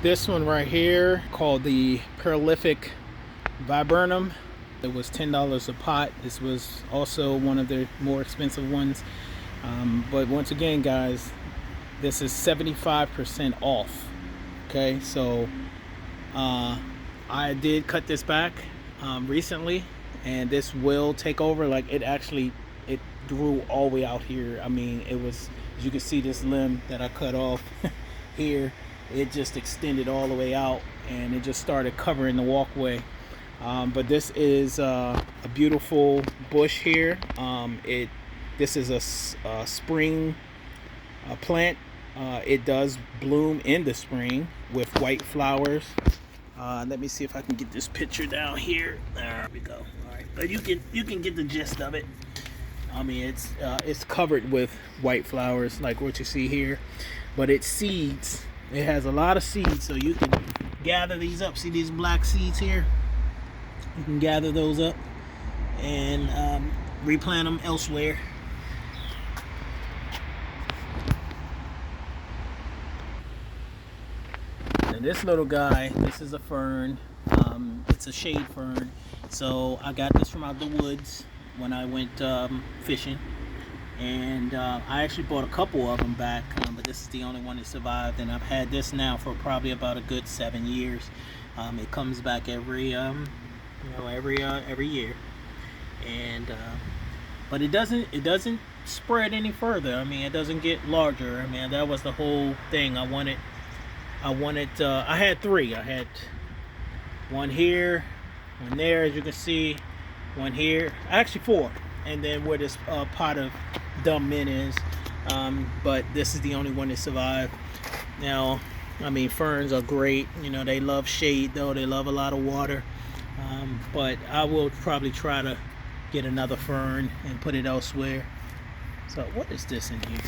This one right here called the prolific viburnum. It was $10 a pot. This was also one of the more expensive ones. But once again, guys, this is 75% off. Okay, so I did cut this back recently, and this will take over. Like it grew all the way out here. I mean, it was, as you can see, this limb that I cut off here, it just extended all the way out, and it just started covering the walkway. But this is a beautiful bush here. This is a spring plant. It does bloom in the spring with white flowers. Let me see if I can get this picture down here. There we go. All right, but you can get the gist of it. I mean, it's covered with white flowers like what you see here, but it's seeds. It has a lot of seeds, so you can gather these up. See these black seeds here? You can gather those up and replant them elsewhere. And this little guy, this is a fern. It's a shade fern. So I got this from out the woods when I went fishing. And I actually bought a couple of them back, but this is the only one that survived. And I've had this now for probably about a good 7 years. It comes back every year, and but it doesn't spread any further. I mean, it doesn't get larger. I mean, that was the whole thing. I had three. I had one here, one there, as you can see, one here, actually four, and then where this pot of dumb mint is. But this is the only one that survived. Now, I mean, ferns are great. You know, they love shade, though. They love a lot of water. But I will probably try to get another fern and put it elsewhere. So what is this in here?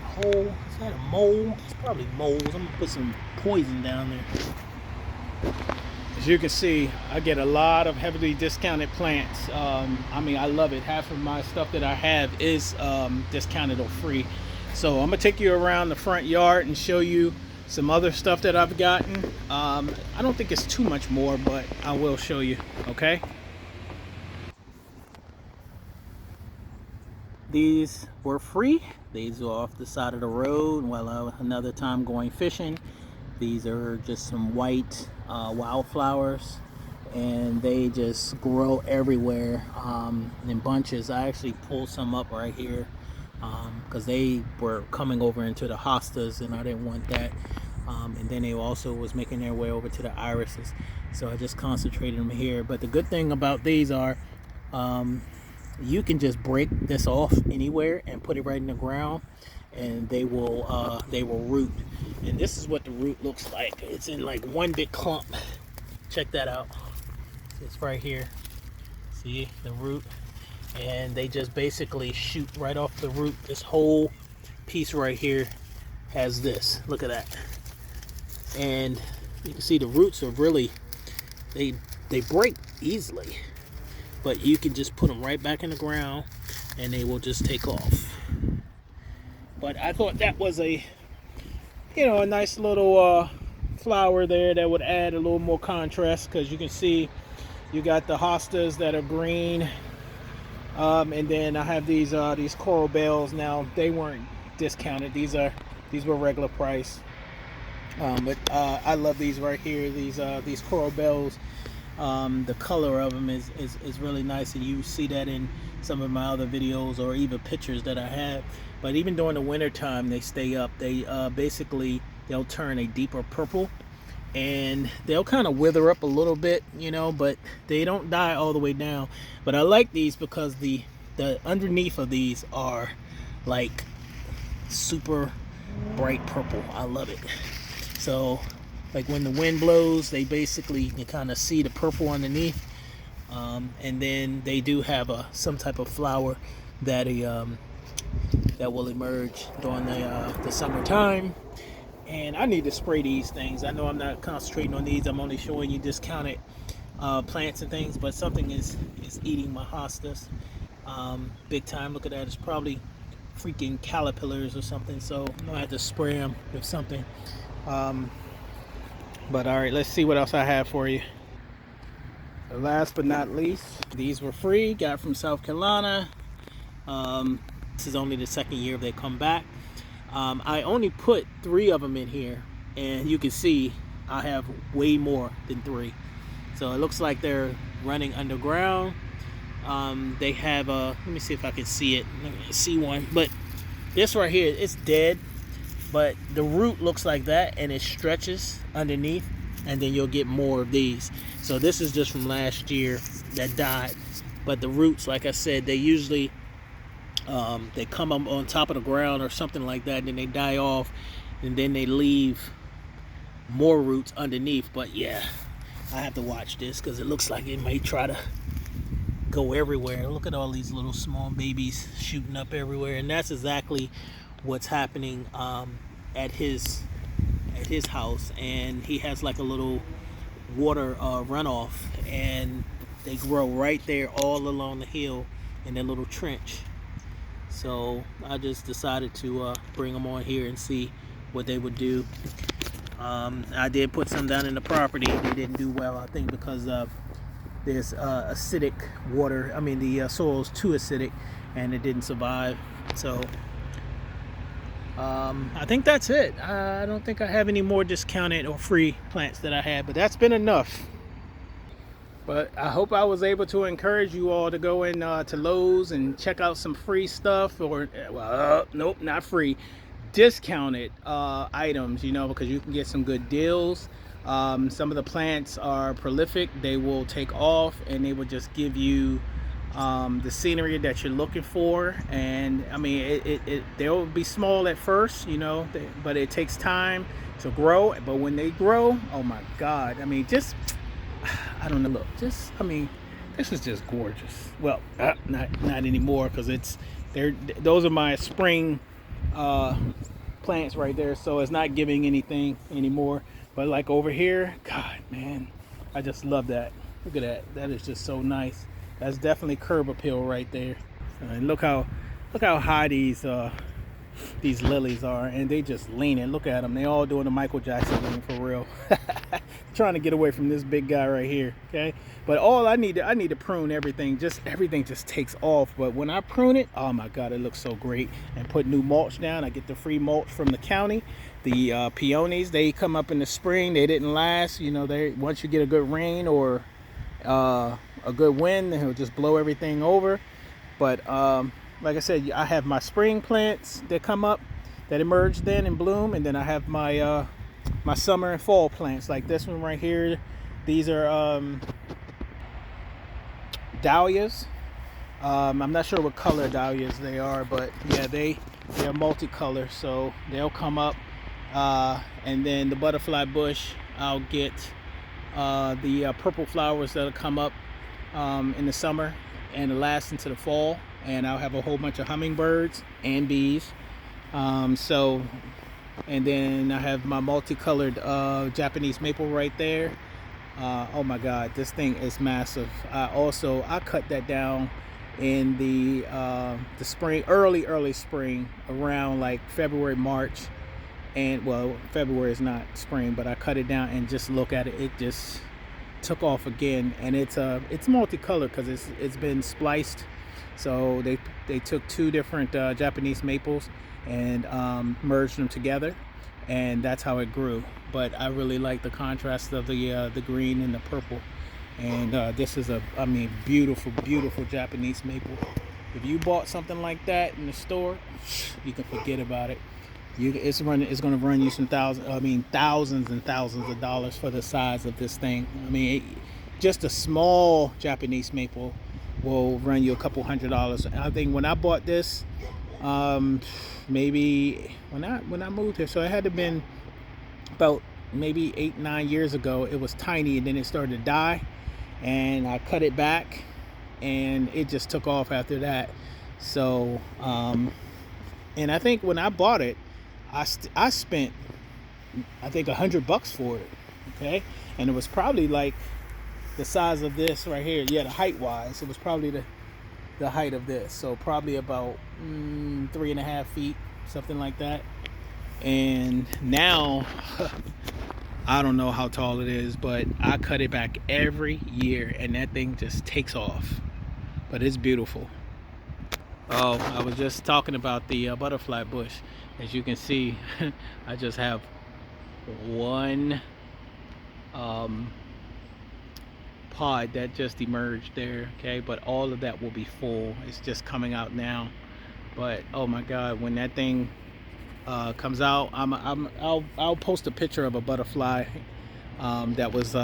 Hole? Is that a mole? It's probably moles. I'm gonna put some poison down there. As you can see, I get a lot of heavily discounted plants. I mean, I love it. Half of my stuff that I have is discounted or free. So I'm gonna take you around the front yard and show you some other stuff that I've gotten. I don't think it's too much more, but I will show you, okay? These were free. These were off the side of the road while another time going fishing. These are just some white wildflowers, and they just grow everywhere in bunches. I actually pulled some up right here because they were coming over into the hostas, and I didn't want that. And then they also was making their way over to the irises, so I just concentrated them here. But the good thing about these are you can just break this off anywhere and put it right in the ground, and they will root. And this is what the root looks like. It's in like one big clump. Check that out. It's right here. See the root? And they just basically shoot right off the root. This whole piece right here has this. Look at that. And you can see the roots are really, they break easily, but you can just put them right back in the ground and they will just take off. But I thought that was a nice little flower there that would add a little more contrast, because you can see you got the hostas that are green, and then I have these coral bells. Now, they weren't discounted. These were regular price. But I love these right here. These coral bells. The color of them is really nice, and you see that in some of my other videos or even pictures that I have. But even during the winter time, they stay up. They basically, they'll turn a deeper purple, and they'll kind of wither up a little bit, but they don't die all the way down. But I like these because the underneath of these are like super bright purple. I love it. So like when the wind blows, they basically, you kind of see the purple underneath. And then they do have some type of flower that will emerge during the summertime. And I need to spray these things. I know I'm not concentrating on these. I'm only showing you discounted plants and things, but something is eating my hostas big time. Look at that. It's probably freaking caterpillars or something, so I had to spray them with something. But all right, let's see what else I have for you. Last but not least, these were free, got from South Carolina. This is only the second year they come back. I only put 3 of them in here, and you can see I have way more than 3. So it looks like they're running underground. They have a, let me see if I can see it. See one, but this right here, it's dead, but the root looks like that, and it stretches underneath, and then you'll get more of these. So this is just from last year that died, but the roots, like I said, they usually they come up on top of the ground or something like that, and then they die off, and then they leave more roots underneath. But yeah, I have to watch this because it looks like it may try to go everywhere. Look at all these little small babies shooting up everywhere, and that's exactly what's happening at his house. And he has like a little water runoff, and they grow right there all along the hill in that little trench. So I just decided to bring them on here and see what they would do. I did put some down in the property. They didn't do well, I think, because there's acidic water. I mean, the soil is too acidic, and it didn't survive. So I think that's it. I don't think I have any more discounted or free plants that I had, but that's been enough. But I hope I was able to encourage you all to go in to Lowe's and check out some free stuff, or nope, not free, discounted items, you know, because you can get some good deals. Some of the plants are prolific. They will take off, and they will just give you the scenery that you're looking for. And I mean, they'll be small at first, you know, but it takes time to grow. But when they grow, oh my God, I mean, just, I don't know, look, just, I mean, this is just gorgeous. Well, not anymore, because those are my spring plants right there, so it's not giving anything anymore. But like over here, God, man, I just love that. Look at that. That is just so nice. That's definitely curb appeal right there. And look how high these lilies are, and they just leaning. Look at them. They all doing the Michael Jackson lean for real. Trying to get away from this big guy right here. Okay, but all I need to prune everything. Everything just takes off. But when I prune it, oh my God, it looks so great. And put new mulch down. I get the free mulch from the county. The peonies, they come up in the spring. They didn't last. You know, once you get a good rain or a good wind, it'll just blow everything over. But like I said, I have my spring plants that come up, that emerge then and bloom, and then I have my my summer and fall plants, like this one right here. These are dahlias. I'm not sure what color dahlias they are, but yeah, they're multicolor, so they'll come up. And then the butterfly bush, I'll get the purple flowers that'll come up in the summer and last into the fall, and I'll have a whole bunch of hummingbirds and bees. And then I have my multicolored Japanese maple right there. Oh my God, this thing is massive. I cut that down in the spring, early spring, around like February, March. And well, February is not spring, but I cut it down, and just look at it. It just took off again, and it's multicolored because it's been spliced. So they took 2 different Japanese maples and merged them together, and that's how it grew. But I really like the contrast of the green and the purple. And this is beautiful Japanese maple. If you bought something like that in the store, you can forget about it. It's going to run you some thousands and thousands of dollars for the size of this thing. I mean, just a small Japanese maple will run you a couple $100. I think when I bought this, maybe when I moved here, so it had to have been about maybe 8-9 years ago. It was tiny, and then it started to die, and I cut it back, and it just took off after that. So and I think when I bought it, I spent, I think, $100 for it. Okay, and it was probably like the size of this right here. Yeah, the height wise, it was probably the height of this, so probably about 3.5 feet, something like that. And now I don't know how tall it is, but I cut it back every year and that thing just takes off. But it's beautiful. Oh, I was just talking about the butterfly bush. As you can see, I just have one pod that just emerged there, okay, but all of that will be full. It's just coming out now. But oh my god, when that thing comes out, I'll post a picture of a butterfly that was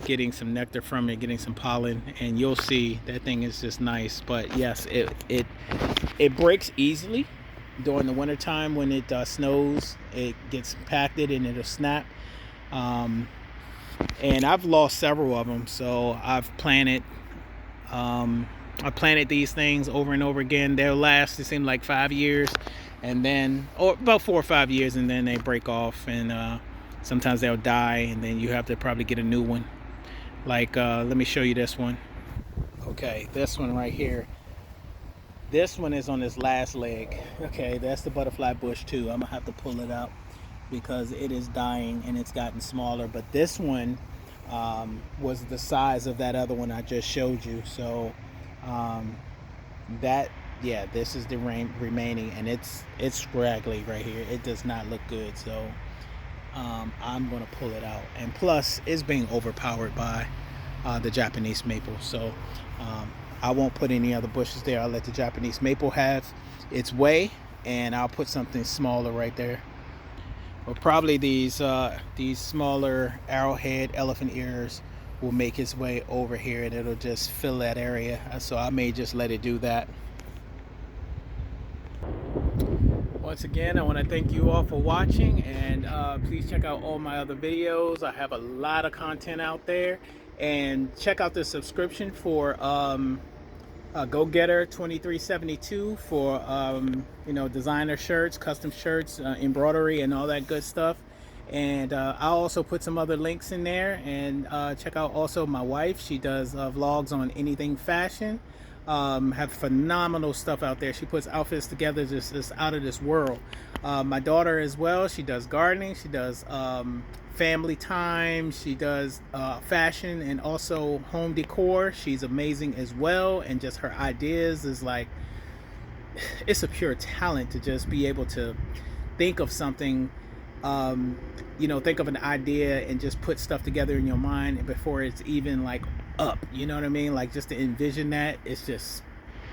getting some nectar from it, getting some pollen, and you'll see that thing is just nice. But yes, it breaks easily during the winter time. When it snows, it gets compacted and it'll snap. And I've lost several of them, so I've planted I planted these things over and over again. They'll last, it seemed like 5 years, and then, or about 4 or 5 years, and then they break off, and sometimes they'll die, and then you have to probably get a new one. Like, let me show you this one. Okay, this one right here. This one is on its last leg. Okay, that's the butterfly bush too. I'm gonna have to pull it out because it is dying and it's gotten smaller. But this one was the size of that other one I just showed you. So yeah, this is the remaining, and it's scraggly right here. It does not look good. So I'm gonna pull it out, and plus it's being overpowered by the Japanese maple. So I won't put any other bushes there. I'll let the Japanese maple have its way, and I'll put something smaller right there. Or probably these smaller arrowhead elephant ears will make its way over here, and it'll just fill that area. So I may just let it do that. Once again, I want to thank you all for watching, and please check out all my other videos. I have a lot of content out there, and check out the subscription for Go Getter 2372 for designer shirts, custom shirts, embroidery, and all that good stuff. And I'll also put some other links in there. And check out also my wife. She does vlogs on anything fashion. Have phenomenal stuff out there. She puts outfits together just out of this world. My daughter as well. She does gardening. She does family time. She does fashion and also home decor. She's amazing as well, and just her ideas is like, it's a pure talent to just be able to think of something, think of an idea and just put stuff together in your mind before it's even like up, you know what I mean? Like, just to envision that, it's just,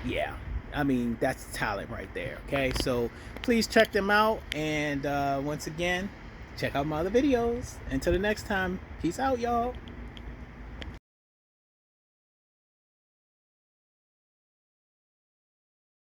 yeah, I mean, that's talent right there. Okay, so please check them out, and once again, check out my other videos. Until the next time, peace out, y'all.